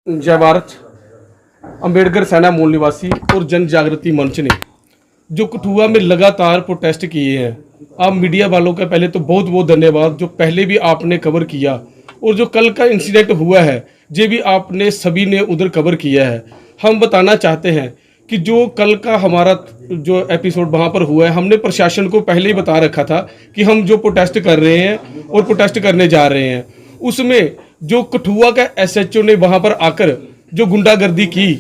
जय भारत। अंबेडकर सेना मूल निवासी और जन जागृति मंच ने जो कठुआ में लगातार प्रोटेस्ट किए हैं, आप मीडिया वालों का पहले तो बहुत बहुत धन्यवाद, जो पहले भी आपने कवर किया, और जो कल का इंसिडेंट हुआ है ये भी आपने सभी ने उधर कवर किया है। हम बताना चाहते हैं कि जो कल का हमारा जो एपिसोड वहाँ पर हुआ है, हमने प्रशासन को पहले ही बता रखा था कि हम जो प्रोटेस्ट कर रहे हैं और प्रोटेस्ट करने जा रहे हैं, उसमें जो कठुआ का एसएचओ ने वहाँ पर आकर जो गुंडागर्दी की,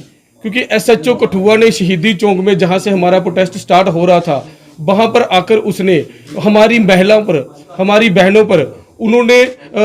क्योंकि एसएचओ कठुआ ने शहीदी चौक में जहाँ से हमारा प्रोटेस्ट स्टार्ट हो रहा था, वहाँ पर आकर उसने हमारी महिलाओं पर, हमारी बहनों पर उन्होंने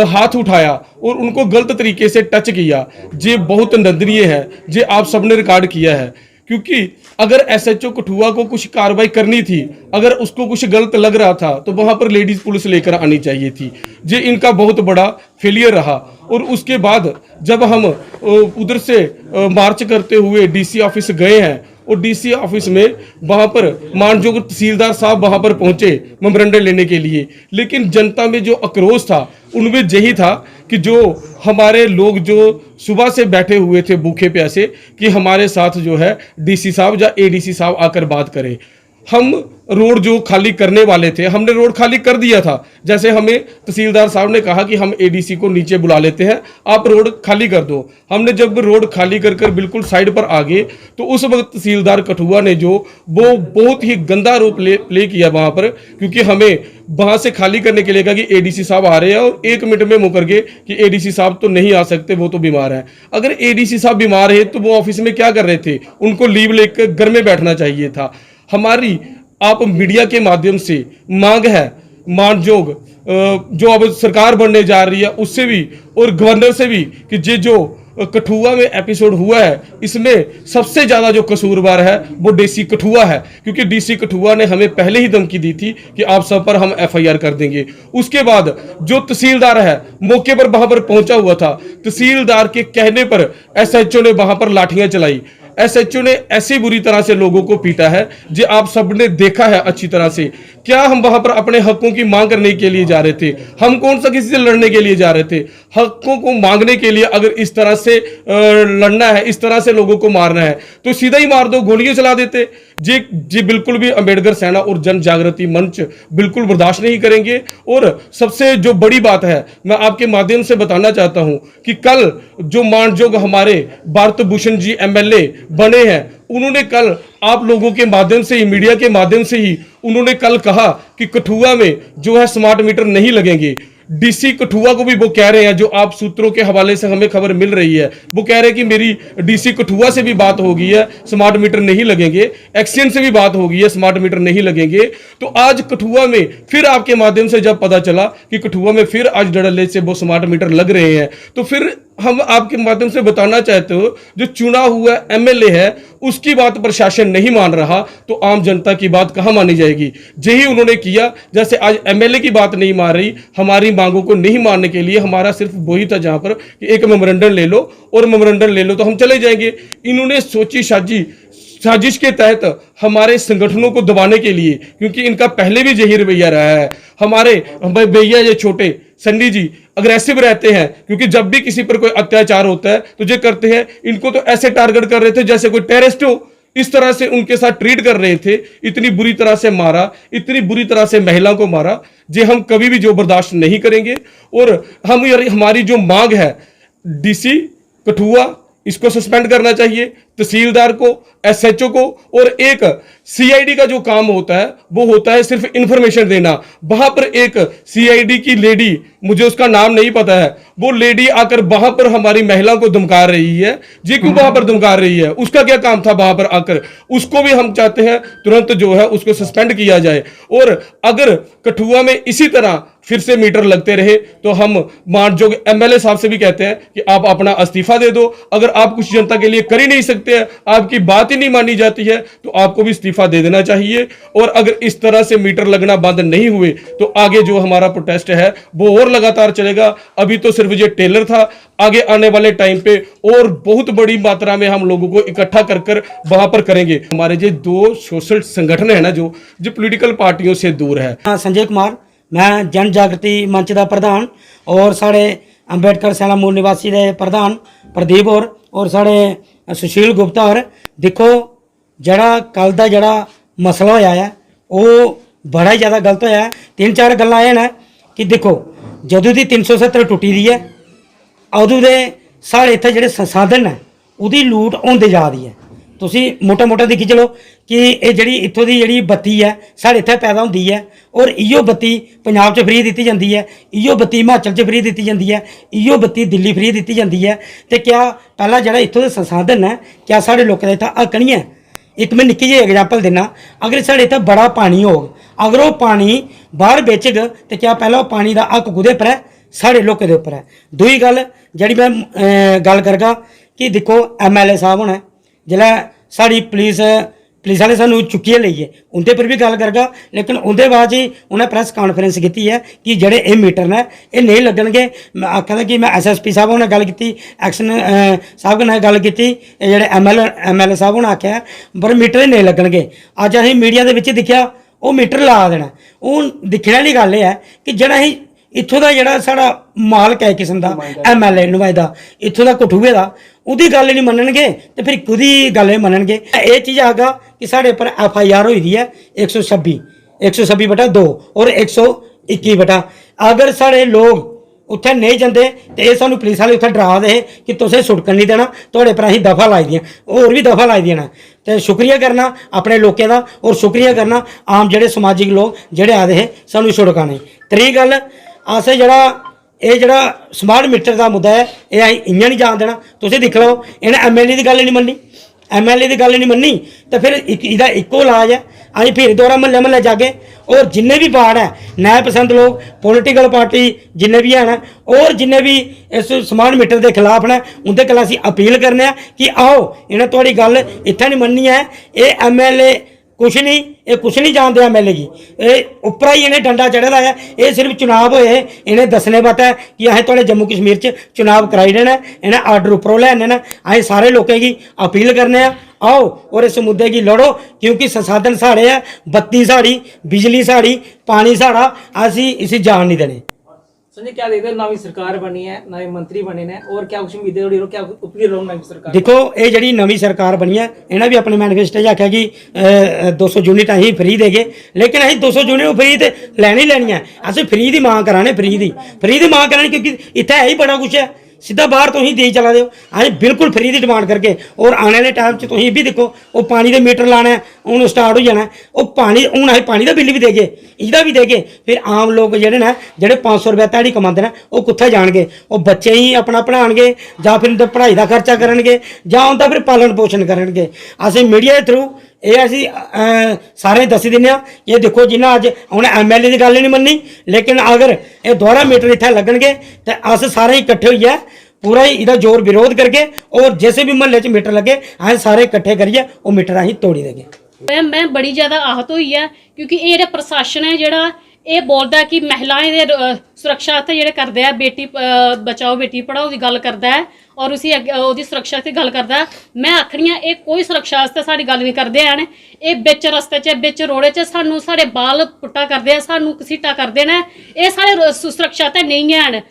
हाथ उठाया और उनको गलत तरीके से टच किया। ये बहुत निंदनीय है, ये आप सबने रिकॉर्ड किया है। क्योंकि अगर एसएचओ कठुआ को कुछ कार्रवाई करनी थी, अगर उसको कुछ गलत लग रहा था, तो वहां पर लेडीज पुलिस लेकर आनी चाहिए थी। ये इनका बहुत बड़ा फेलियर रहा। और उसके बाद जब हम उधर से मार्च करते हुए डीसी ऑफिस गए हैं, और डीसी ऑफिस में वहां पर मानजोग तहसीलदार साहब वहां पर पहुंचे मेमोरेंडम लेने के लिए, लेकिन जनता में जो आक्रोश था उनमें यही था कि जो हमारे लोग जो सुबह से बैठे हुए थे भूखे प्यासे, कि हमारे साथ जो है डीसी साहब या एडीसी साहब आकर बात करें। हम रोड जो खाली करने वाले थे, हमने रोड खाली कर दिया था। जैसे हमें तहसीलदार साहब ने कहा कि हम एडीसी को नीचे बुला लेते हैं, आप रोड खाली कर दो। हमने जब रोड खाली कर बिल्कुल साइड पर आ गए, तो उस वक्त तहसीलदार कठुआ ने जो वो बहुत ही गंदा रोल प्ले किया वहां पर, क्योंकि हमें वहां से खाली करने के लिए कहा कि एडीसी साहब आ रहे हैं, और 1 मिनट में मुकर गए कि एडीसी साहब तो नहीं आ सकते, वो तो बीमार हैं। अगर एडीसी साहब बीमार है तो वो ऑफिस में क्या कर रहे थे? उनको लीव लेकर घर में बैठना चाहिए था। हमारी आप मीडिया के माध्यम से मांग है, मानजोग जो अब सरकार बनने जा रही है उससे भी और गवर्नर से भी, कि ये जो कठुआ में एपिसोड हुआ है, इसमें सबसे ज्यादा जो कसूरवार है वो डीसी कठुआ है। क्योंकि डीसी कठुआ ने हमें पहले ही धमकी दी थी कि आप सब पर हम एफआईआर कर देंगे। उसके बाद जो तहसीलदार है मौके पर वहां पर पहुंचा हुआ था, तहसीलदार के कहने पर एसएचओ ने वहां पर लाठियां चलाई। एसएचओ ने ऐसी बुरी तरह से लोगों को पीटा है जो आप सबने देखा है अच्छी तरह से। क्या हम वहां पर अपने हकों की मांग करने के लिए जा रहे थे? हम कौन सा किसी से लड़ने के लिए जा रहे थे? हकों को मांगने के लिए अगर इस तरह से लड़ना है, इस तरह से लोगों को मारना है, तो सीधा ही मार दो, गोलियां चला देते। जी बिल्कुल भी अंबेडकर सेना और जन जागृति मंच बिल्कुल बर्दाश्त नहीं करेंगे। और सबसे जो बड़ी बात है, मैं आपके माध्यम से बताना चाहता हूं कि कल जो मानजोग हमारे भारत भूषण जी एमएलए बने हैं, उन्होंने कल आप लोगों के माध्यम से ही, मीडिया के माध्यम से ही उन्होंने कल कहा कि कठुआ में जो है स्मार्ट मीटर नहीं लगेंगे। डीसी कठुआ को भी वो कह रहे हैं, जो आप सूत्रों के हवाले से हमें खबर मिल रही है, वो कह रहे हैं कि मेरी डीसी कठुआ से भी बात हो गई है, स्मार्ट मीटर नहीं लगेंगे। एक्सीएन से भी बात हो गई है, स्मार्ट मीटर नहीं लगेंगे। तो आज कठुआ में फिर आपके माध्यम से जब पता चला कि कठुआ में फिर आज डडले से वो स्मार्ट मीटर लग रहे हैं, तो फिर हम आपके माध्यम से बताना चाहते हो, जो चुना हुआ एमएलए है उसकी बात प्रशासन नहीं मान रहा, तो आम जनता की बात कहां मानी जाएगी? यही उन्होंने किया। जैसे आज एमएलए की बात नहीं मान रही, हमारी मांगों को नहीं मानने के लिए हमारा सिर्फ वही था जहां पर कि एक मेमोरेंडम ले लो, और मेमोरेंडम ले लो तो हम चले जाएंगे। इन्होंने सोची साजिश के तहत हमारे संगठनों को दबाने के लिए, क्योंकि इनका पहले भी यही रवैया रहा है। हमारे भैया ये छोटे सन्नी जी अग्रेसिव रहते हैं, क्योंकि जब भी किसी पर कोई अत्याचार होता है तो ये करते हैं, इनको तो ऐसे टारगेट कर रहे थे जैसे कोई टेररिस्ट हो, इस तरह से उनके साथ ट्रीट कर रहे थे। इतनी बुरी तरह से मारा, इतनी बुरी तरह से महिलाओं को मारा, जे हम कभी भी जो बर्दाश्त नहीं करेंगे। और हमारी जो मांग है, डीसी कठुआ इसको सस्पेंड करना चाहिए, तहसीलदार को, एसएचओ को, और एक सीआईडी का जो काम होता है वो होता है सिर्फ इंफॉर्मेशन देना। वहां पर एक सीआईडी की लेडी, मुझे उसका नाम नहीं पता है, वो लेडी आकर वहां पर हमारी महिलाओं को धमका रही है। जी क्यों वहां पर धमका रही है? उसका क्या काम था वहां पर आकर? उसको भी हम चाहते हैं तुरंत जो है उसको सस्पेंड किया जाए। और अगर कठुआ में इसी तरह फिर से मीटर लगते रहे तो हम मानजोग एमएलए साहब से भी कहते हैं कि आप अपना इस्तीफा दे दो। अगर आप कुछ जनता के लिए कर ही नहीं सकते हैं, आपकी बात ही नहीं मानी जाती है, तो आपको भी इस्तीफा दे देना चाहिए। और अगर इस तरह से मीटर लगना बंद नहीं हुए तो आगे जो हमारा प्रोटेस्ट है वो और लगातार चलेगा। अभी तो सिर्फ ये टेलर था, आगे आने वाले टाइम पे और बहुत बड़ी मात्रा में हम लोगों को इकट्ठा कर वहां पर करेंगे। हमारे जो दो सोशल संगठन है ना, जो पॉलिटिकल पार्टियों से दूर है। संजय कुमार, मैं जन जागृति मंच का प्रधान और साढ़े अंबेडकर सैना मूल निवासी के प्रधान प्रदीप और साढ़े सुशील गुप्ता और देखो जड़ा कल का जड़ा मसला होया है वो बड़ा ही ज़्यादा गलत होया है। 3-4 गल्लां एह न कि देखो जदों दी 370 टुटी दी है उदों दे साढ़े इत्थे जेह्ड़े संसाधन है उहदी लूट होंदे जा रही है। तुसी मोटा मोटा दिक्खी चलो कि ये जिहड़ी इत्थों दी जिहड़ी बत्ती है साढ़े इत्थे पैदा होंदी है और इहो बत्ती पंजाब च फ्री दित्ती जांदी है, इहो बत्ती हिमाचल च फ्री दित्ती जांदी है, इहो बत्ती दिल्ली फ्री दित्ती जांदी है। ते क्या पहला जिहड़ा इत्थों दे संसाधन है क्या साढ़े लोकें दा इत्थै हक नहीं है? एक मैं निक्की जी एग्जाम्पल देना, अगर साढ़े इत्थै बड़ा पानी होग अगर वो पानी बाहर बेचग तो क्या पहला वो पानी का हक कुहदे उप्पर है? साढ़े लोकें दे उप्पर है। दूई गल जिहड़ी मैं गल करगा कि देखो MLA साहब होना जिसलै साड़ी पुलिस वाले सानू चुक्कियै लेइए उनके पर भी गल करगा, लेकिन उनके बाद ही उन्हें प्रेस कॉन्फ्रेंस की है कि जेडे ये मीटर ने ये नहीं लगनगे। मैं आखा कि मैं SSP साहब ने गल की, एक्शन साहब कन्नै गल की, जेडे MLA साहब ने आख्या पर मीटर ही नहीं लगनगे। अज असीं मीडिया दे विच दिखिया वो मीटर ला देना। हूँ दिक्खने वाली गल है कि जेड़ा असीं इत्थों का जोड़ा साड़ा मालक है एक किस्म का MLA नुमाइंदा इत्थों का कठुए का उहदी गल नहीं मनणगे तो फिर कुदी गल नहीं मनणगे। ये चीज़ आगा कि साढ़े पर FIR हुई दी है 126/2 और 121 अगर साढ़े लोग उत्थे नहीं जाते तो ये सानू पुलिस वाले उत्थे डरा दे कि तुसें सुटकन नहीं देना, थोड़े पर असीं दफा लाई दियां होर भी दफा लाई दियां। तो शुक्रिया करना अपने लोगों का और शुक्रिया करना आम जेडे समाजिक लोग जेडे आए हे सानू छुड़काने। त्री गल अस जेड़ा स्मार्ट मीटर का मुद्दा है ये अं नहीं जान देना। तुसीं दिख लो इन्हें MLA की गल नहीं मन्नी, MLA की गल नहीं मन्नी तो फिर इहदा इक्को इलाज है अं फिर दोबारा महल्ले जाके और जिन्ने भी वार्ड है न्याय पसंद लोग पॉलिटिकल पार्टी जिन्ने भी हैं और जिन्ने भी इस स्मार्ट मीटर के खिलाफ ने उनके कोल असीं अपील करने कि आओ इन्हें थोड़ी गल इत्थे नहीं मन्नी है। ये MLA कुछ नहीं ये कुछ नहीं जानते MLA की ये उपरा ही इन्हें डंडा चढ़े है। ये सिर्फ चुनाव होए इन्हें दसने पता है कि असें थोड़े जम्मू कश्मीर च चुनाव कराई देना, इन्हें आर्डर उपरों लैने न। असें सारे लोगों की अपील करने आओ और इस मुद्दे की लड़ो क्योंकि संसाधन साढ़े है, बत्ती साड़ी, बिजली साड़ी, पानी साड़ा, असी इसी जान नहीं देने। संजय क्या देखते हो नवी सरकार बनी है, नए मंत्री बने ने और क्या कुछ उम्मीदें हो क्या अपील रहो नवी सरकार? देखो ये जी नवी सरकार बनी है इन्हें भी अपने मैनीफेस्टो आख्या कि 200 यूनिट असीं फ्री देगे, लेकिन असीं 200 यूनिट फ्री तो लैनी लैनी है। असीं फ्री की मांग कराने, फ्री की मांग करानी क्योंकि इत्थे है ही बड़ा कुछ है सीधा बाहर तुसीं दे चला दो। असीं बिल्कुल फ्री की डिमांड करके और आने वाले टाइम च तुसीं भी देखो वो पानी के मीटर लाने हूँ स्टार्ट हो जाना वो पानी हूँ असीं पानी का बिल भी देगे इसका भी देगे। फिर आम लोग जेडे ने जेडे 500 रुपया ध्याड़ी कमाते हैं वो कुत्थे जाणगे? वो बच्चे ही अपना पढ़ाणगे जां फिर उनकी पढ़ाई का खर्चा करनगे जां उनका फिर पालन पोषण करनगे। असीं मीडिया के थ्रू ये असीं सारे दस दिन्ने ये देखो जिन्हें अज उन्हें MLA की गल नहीं मन्नी, लेकिन अगर ये दोहरा मीटर इत्थे लगणगे तो अस सारे इकट्ठे होइए पूरा ही इहदा जोर विरोध करके और जैसे भी महल्ले च मीटर लगे असें सारे इकट्ठे करिए वो मीटर असीं तोड़ी देंगे। मैं बड़ी ज़्यादा आहत हुई है क्योंकि ये जेह्ड़ा प्रशासन है जेह्ड़ा ये बोलता है कि महिलाएं दे सुरक्षा आस्तै जेह्ड़े करदे है बेटी बचाओ बेटी पढ़ाओ दी गल करदा है और उसी ओहदी सुरक्षा आस्तै गल करदा है। मैं आखनी आं एह् कोई सुरक्षा आस्तै साडी गल नहीं करदे हैन। एह् बिच रस्ते च बिच रोड़े च सानू साढ़े बाल पुट्टा करदे सानू घसीटा करदे ने, एह् साढ़े सुरक्षा आस्तै नहीं हैन।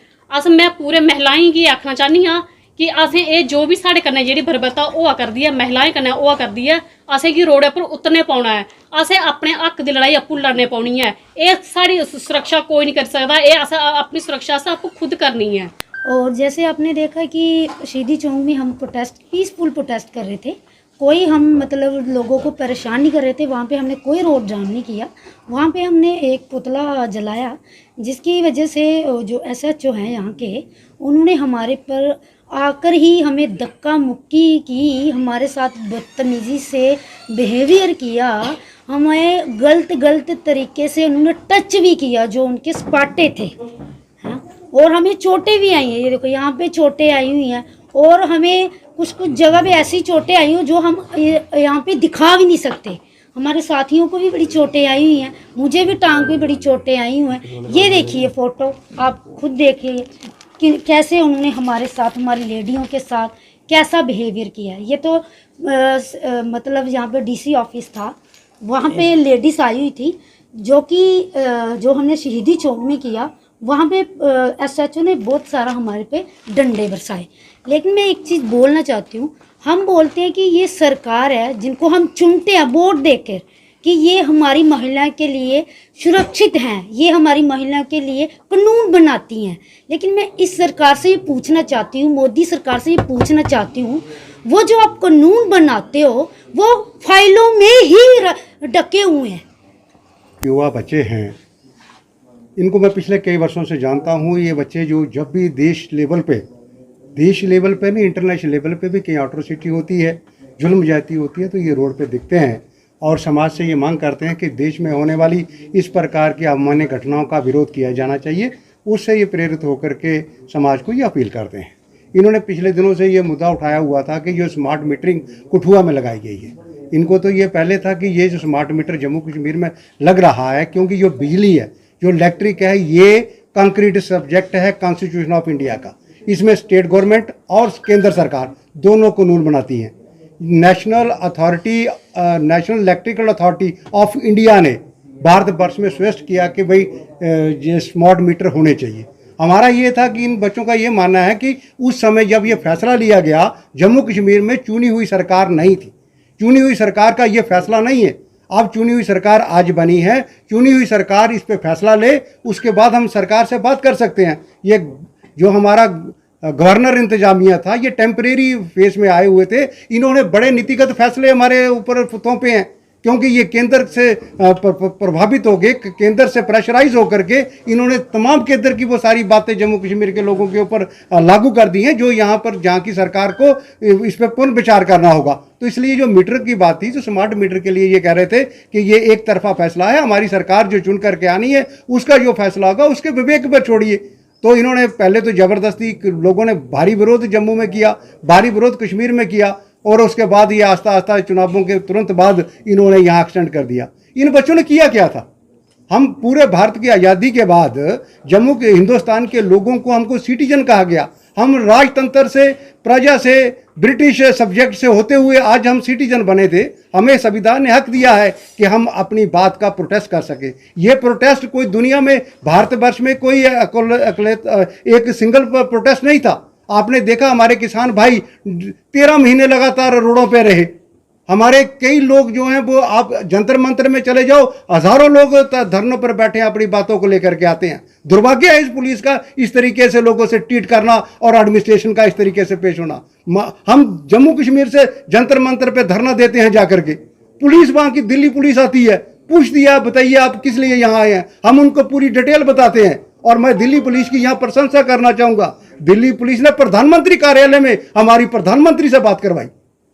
मैं पूरे महिलाएं गी आखना चाहनी हाँ कि असें एह् जो भी साढ़े कन्नै जेह्ड़ी बरबता होआ करदी है महिलाएं कन्नै होआ करदी है असें गी रोड़े पर उतरने पौना है। असें अपने हक दी लड़ाई आपूं लड़ने पौनी है। एह् साढ़ी सुरक्षा कोई नहीं करी सकदा, एह् असें अपनी सुरक्षा असें आपूं खुद करनी है। और जैसे आपने देखा कि शहीदी चौक में हम पीसफुल प्रोटेस्ट कर रहे थे, कोई हम मतलब लोगों को परेशान नहीं कर रहे थे। वहाँ पे हमने कोई रोड जाम नहीं किया, वहाँ पे हमने एक पुतला जलाया जिसकी वजह से जो SHO हैं यहाँ के उन्होंने हमारे पर आकर ही हमें धक्का मुक्की की, हमारे साथ बदतमीज़ी से बिहेवियर किया, हमें गलत तरीके से उन्होंने टच भी किया जो उनके सपाटे थे। हाँ, और हमें चोटें भी आई हैं, ये देखो यहाँ पे चोटें आई हुई हैं और हमें कुछ जगह पे ऐसी चोटें आई हुई जो हम यहाँ पे दिखा भी नहीं सकते। हमारे साथियों को भी बड़ी चोटें आई हुई हैं, मुझे भी टांग पे बड़ी चोटें आई हुई हैं। ये देखिए फ़ोटो आप खुद देखिए कि कैसे उन्होंने हमारे साथ हमारी लेडियों के साथ कैसा बिहेवियर किया है। ये तो मतलब यहाँ पे DC ऑफिस था, वहाँ पे लेडीज़ आई हुई थी जो कि जो हमने शहीदी चौक में किया, वहाँ पे SHO ने बहुत सारा हमारे पे डंडे बरसाए। लेकिन मैं एक चीज़ बोलना चाहती हूँ, हम बोलते हैं कि ये सरकार है जिनको हम चुनते हैं वोट देकर कि ये हमारी महिला के लिए सुरक्षित हैं, ये हमारी महिला के लिए कानून बनाती हैं। लेकिन मैं इस सरकार से ये पूछना चाहती हूँ, मोदी सरकार से ये पूछना चाहती हूँ, वो जो आप कानून बनाते हो वो फाइलों में ही ढके हुए हैं। युवा बच्चे हैं, इनको मैं पिछले कई वर्षों से जानता हूँ। ये बच्चे जो जब भी देश लेवल पे नहीं, इंटरनेशनल लेवल पे भी कहीं एट्रोसिटी होती है, जुल्म ज्यादती होती है, तो ये रोड पे दिखते हैं और समाज से ये मांग करते हैं कि देश में होने वाली इस प्रकार की अमान्य घटनाओं का विरोध किया जाना चाहिए। उससे ये प्रेरित होकर के समाज को ये अपील करते हैं। इन्होंने पिछले दिनों से ये मुद्दा उठाया हुआ था कि जो स्मार्ट मीटरिंग कठुआ में लगाई गई है, इनको तो ये पहले था कि ये जो स्मार्ट मीटर जम्मू कश्मीर में लग रहा है, क्योंकि जो बिजली है, जो इलेक्ट्रिक है, ये कंक्रीट सब्जेक्ट है कॉन्स्टिट्यूशन ऑफ इंडिया का। इसमें स्टेट गवर्नमेंट और केंद्र सरकार दोनों कानून बनाती हैं। National electrical authority of India ने भारतवर्ष में सजेस्ट किया कि भाई ये स्मार्ट मीटर होने चाहिए। हमारा ये था कि इन बच्चों का ये मानना है कि उस समय जब ये फैसला लिया गया, जम्मू कश्मीर में चुनी हुई सरकार नहीं थी, चुनी हुई सरकार का ये फैसला नहीं है। अब चुनी हुई सरकार आज बनी है, चुनी हुई सरकार इस पे फैसला ले, उसके बाद हम सरकार से बात कर सकते हैं। ये जो हमारा गवर्नर इंतजामिया था, ये टेम्परेरी फेज में आए हुए थे, इन्होंने बड़े नीतिगत फैसले हमारे ऊपर थोपे हैं, क्योंकि ये केंद्र से प्रभावित हो गए, केंद्र से प्रेशराइज होकर के इन्होंने तमाम केंद्र की वो सारी बातें जम्मू कश्मीर के लोगों के ऊपर लागू कर दी हैं, जो यहाँ पर जहाँ की सरकार को इस पर पुनः विचार करना होगा। तो इसलिए जो मीटर की बात थी, जो स्मार्ट मीटर के लिए ये कह रहे थे कि ये एक तरफा फैसला है, हमारी सरकार जो चुन करके आनी है उसका जो फैसला होगा उसके विवेक पर छोड़िए। तो इन्होंने पहले तो ज़बरदस्ती लोगों ने भारी विरोध जम्मू में किया, भारी विरोध कश्मीर में किया, और उसके बाद ये आस्ता आस्ता चुनावों के तुरंत बाद इन्होंने यहाँ एक्सटेंड कर दिया। इन बच्चों ने किया क्या था? हम पूरे भारत की आज़ादी के बाद जम्मू के हिंदुस्तान के लोगों को हमको सिटीजन कहा गया। हम राजतंत्र से, प्रजा से, ब्रिटिश सब्जेक्ट से होते हुए आज हम सिटीजन बने थे। हमें संविधान ने हक दिया है कि हम अपनी बात का प्रोटेस्ट कर सके। ये प्रोटेस्ट कोई दुनिया में, भारतवर्ष में कोई एक सिंगल प्रोटेस्ट नहीं था। आपने देखा हमारे किसान भाई 13 महीने लगातार रोडों पे रहे। हमारे कई लोग जो हैं वो, आप जंतर मंतर में चले जाओ, हजारों लोग धरनों पर बैठे हैं, अपनी बातों को लेकर के आते हैं। दुर्भाग्य है इस पुलिस का इस तरीके से लोगों से ट्रीट करना और एडमिनिस्ट्रेशन का इस तरीके से पेश होना। हम जम्मू कश्मीर से जंतर मंतर पे धरना देते हैं जाकर के, पुलिस वहां की दिल्ली पुलिस आती है, पूछती है बताइए आप किस लिए यहाँ आए हैं, हम उनको पूरी डिटेल बताते हैं। और मैं दिल्ली पुलिस की यहाँ प्रशंसा करना चाहूंगा। दिल्ली पुलिस ने प्रधानमंत्री कार्यालय में हमारी प्रधानमंत्री से बात करवाई,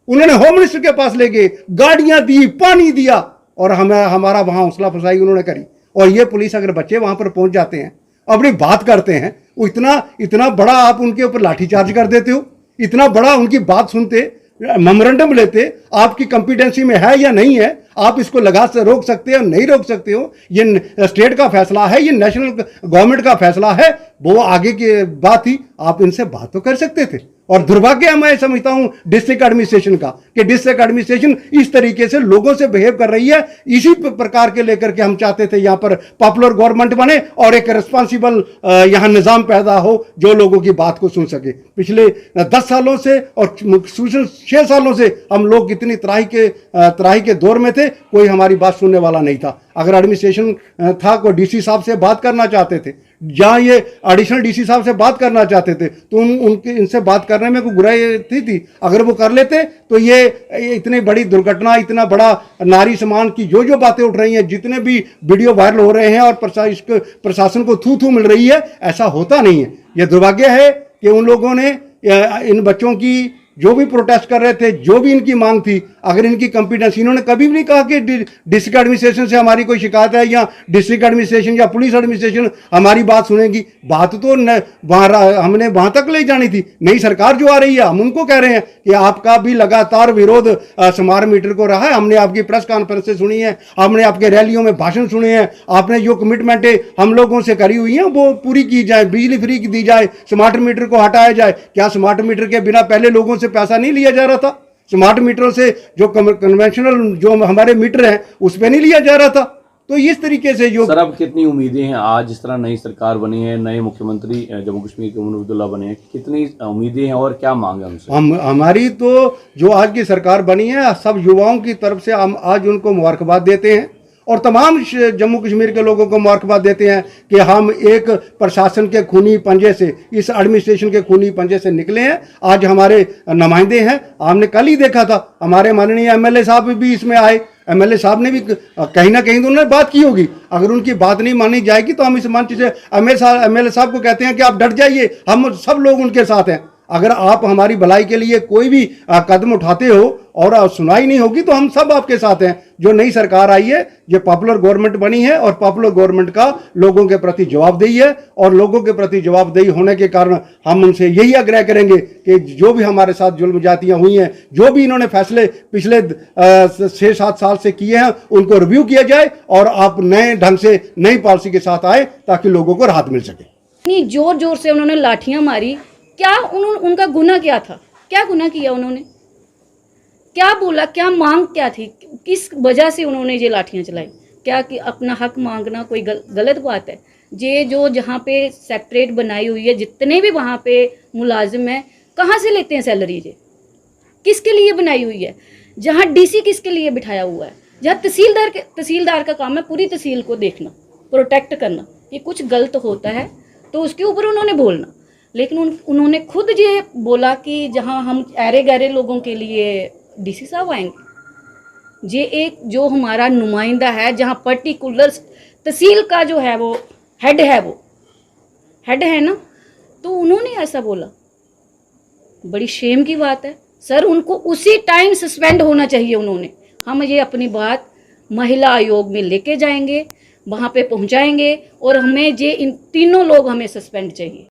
उन्होंने होम मिनिस्टर के पास ले गए, गाड़ियां दी, पानी दिया, और हमारा वहां हौसला अफजाई उन्होंने करी। और ये पुलिस अगर बच्चे वहां पर पहुंच जाते हैं, अपनी बात करते हैं, वो इतना बड़ा आप उनके ऊपर लाठीचार्ज कर देते हो, इतना बड़ा उनकी बात सुनते, मेमोरेंडम लेते, आपकी कंपिटेंसी में है या नहीं है, आप इसको लगा से रोक सकते हो नहीं रोक सकते हो, ये स्टेट का फैसला है, ये नेशनल गवर्नमेंट का फैसला है, वो आगे की बात थी। आप इनसे बात तो कर सकते थे। और दुर्भाग्य मैं समझता हूं डिस्ट्रिक्ट एडमिनिस्ट्रेशन का कि डिस्ट्रिक्ट एडमिनिस्ट्रेशन इस तरीके से लोगों से बिहेव कर रही है। इसी प्रकार के लेकर के हम चाहते थे यहाँ पर पॉपुलर गवर्नमेंट बने और एक रिस्पॉन्सिबल यहाँ निज़ाम पैदा हो जो लोगों की बात को सुन सके। पिछले 10 सालों से और 6 सालों से हम लोग इतनी त्राही के दौर में थे, कोई हमारी बात सुनने वाला नहीं था। अगर एडमिनिस्ट्रेशन था, कोई डीसी साहब से बात करना चाहते थे, जहाँ ये एडिशनल डीसी साहब से बात करना चाहते थे, तो इनसे बात करने में कोई बुराई थी। अगर वो कर लेते तो ये इतनी बड़ी दुर्घटना, इतना बड़ा नारी सम्मान की जो बातें उठ रही हैं, जितने भी वीडियो वायरल हो रहे हैं और प्रशासन को थू मिल रही है, ऐसा होता नहीं है। यह दुर्भाग्य है कि उन लोगों ने इन बच्चों की जो भी प्रोटेस्ट कर रहे थे, जो भी इनकी मांग थी, अगर इनकी कॉम्पिटेंस, इन्होंने कभी भी नहीं कहा कि डिस्ट्रिक्ट एडमिनिस्ट्रेशन से हमारी कोई शिकायत है या डिस्ट्रिक्ट एडमिनिस्ट्रेशन या पुलिस एडमिनिस्ट्रेशन हमारी बात सुनेगी। बात तो हमने वहां तक ले जानी थी। नई सरकार जो आ रही है, हम उनको कह रहे हैं कि आपका भी लगातार विरोध स्मार्ट मीटर को रहा है। हमने आपकी प्रेस कॉन्फ्रेंसें सुनी है, हमने आपके रैलियों में भाषण सुने हैं, आपने जो कमिटमेंटें हम लोगों से करी हुई हैं वो पूरी की जाए, बिजली फ्री दी जाए, स्मार्ट मीटर को हटाया जाए। क्या स्मार्ट मीटर के बिना पहले लोगों से पैसा नहीं लिया जा रहा था? स्मार्ट मीटरों से जो कन्वेंशनल जो हमारे मीटर हैं उस पर नहीं लिया जा रहा था? तो इस तरीके से जो सर अब कितनी उम्मीदें हैं, आज जिस तरह नई सरकार बनी है, नए मुख्यमंत्री जम्मू कश्मीर के उमर अब्दुल्ला बने हैं, कितनी उम्मीदें हैं और क्या मांग है उनसे? हमारी तो जो आज की सरकार बनी है, सब युवाओं की तरफ से हम आज उनको मुबारकबाद देते हैं और तमाम जम्मू कश्मीर के लोगों को मुबारकबाद देते हैं कि हम एक प्रशासन के खूनी पंजे से, इस एडमिनिस्ट्रेशन के खूनी पंजे से निकले हैं। आज हमारे नुमाइंदे हैं, हमने कल ही देखा था हमारे माननीय एमएलए साहब भी इसमें आए। एमएलए साहब ने भी कहीं ना कहीं तो उन्होंने बात की होगी, अगर उनकी बात नहीं मानी जाएगी तो हम इस मंच से एमएलए साहब को कहते हैं कि आप डट जाइए, हम सब लोग उनके साथ हैं। अगर आप हमारी भलाई के लिए कोई भी कदम उठाते हो और सुनाई नहीं होगी तो हम सब आपके साथ हैं। जो नई सरकार आई है, ये पॉपुलर गवर्नमेंट बनी है और पॉपुलर गवर्नमेंट का लोगों के प्रति जवाबदेही है और लोगों के प्रति जवाबदेही होने के कारण हम उनसे यही आग्रह करेंगे कि जो भी हमारे साथ जुल्म जातियाँ हुई हैं, जो भी इन्होंने फैसले पिछले 6-7 साल से किए हैं, उनको रिव्यू किया जाए और आप नए ढंग से नई पॉलिसी के साथ आए ताकि लोगों को राहत मिल सके। इतनी जोर जोर से उन्होंने लाठियां मारी, क्या उनका गुनाह क्या था? क्या गुनाह किया उन्होंने? क्या बोला? क्या मांग क्या थी? किस वजह से उन्होंने ये लाठियां चलाई? क्या कि अपना हक मांगना कोई गलत बात है? ये जो जहाँ पे सेक्रेटरीट बनाई हुई है, जितने भी वहाँ पे मुलाजिम हैं, कहाँ से लेते हैं सैलरी? ये किसके लिए बनाई हुई है? जहाँ डीसी किसके लिए बिठाया हुआ है? जहाँ तहसीलदार का काम है पूरी तहसील को देखना, प्रोटेक्ट करना। ये कुछ गलत होता है तो उसके ऊपर उन्होंने बोलना, लेकिन उन्होंने खुद ये बोला कि जहां हम ऐरे गहरे लोगों के लिए डीसी साहब आएंगे। ये एक जो हमारा नुमाइंदा है, जहां पर्टिकुलर तहसील का जो है वो हेड है ना, तो उन्होंने ऐसा बोला। बड़ी शेम की बात है सर, उनको उसी टाइम सस्पेंड होना चाहिए उन्होंने। हम ये अपनी बात महिला आयोग में लेके जाएंगे, वहाँ पे पहुँचाएंगे और हमें ये इन तीनों लोग हमें सस्पेंड चाहिए।